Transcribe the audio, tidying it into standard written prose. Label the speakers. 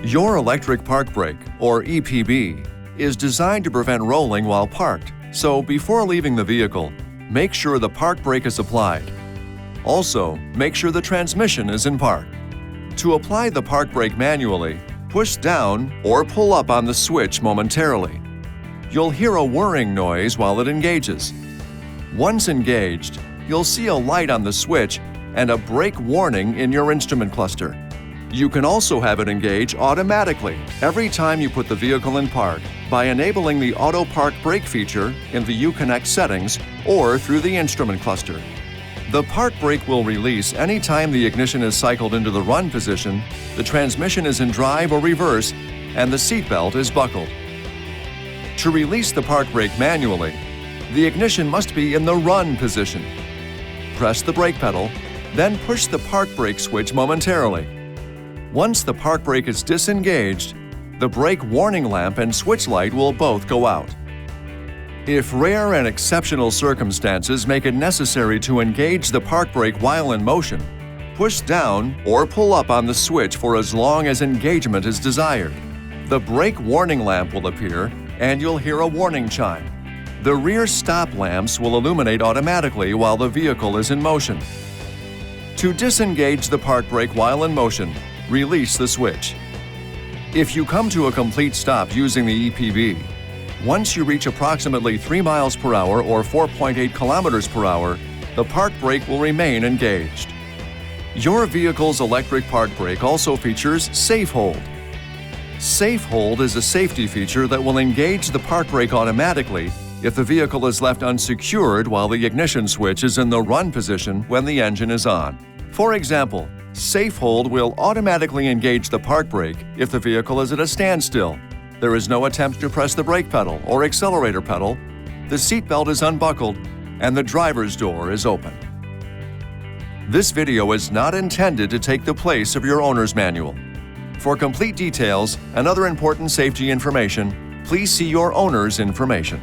Speaker 1: Your electric park brake, or EPB, is designed to prevent rolling while parked, so before leaving the vehicle, make sure the park brake is applied. Also, make sure the transmission is in park. To apply the park brake manually, push down or pull up on the switch momentarily. You'll hear a whirring noise while it engages. Once engaged, you'll see a light on the switch and a brake warning in your instrument cluster. You can also have it engage automatically every time you put the vehicle in park by enabling the Auto Park Brake feature in the Uconnect settings or through the instrument cluster. The park brake will release anytime the ignition is cycled into the run position, the transmission is in drive or reverse, and the seatbelt is buckled. To release the park brake manually, the ignition must be in the run position. Press the brake pedal, then push the park brake switch momentarily. Once the park brake is disengaged, the brake warning lamp and switch light will both go out. If rare and exceptional circumstances make it necessary to engage the park brake while in motion, push down or pull up on the switch for as long as engagement is desired. The brake warning lamp will appear and you'll hear a warning chime. The rear stop lamps will illuminate automatically while the vehicle is in motion. To disengage the park brake while in motion, release the switch. If you come to a complete stop using the EPB, once you reach approximately 3 miles per hour or 4.8 kilometers per hour, the park brake will remain engaged. Your vehicle's electric park brake also features Safehold. Safehold is a safety feature that will engage the park brake automatically if the vehicle is left unsecured while the ignition switch is in the run position when the engine is on. For example, Safehold will automatically engage the park brake if the vehicle is at a standstill. There is no attempt to press the brake pedal or accelerator pedal, the seatbelt is unbuckled, and the driver's door is open. This video is not intended to take the place of your owner's manual. For complete details and other important safety information, please see your owner's information.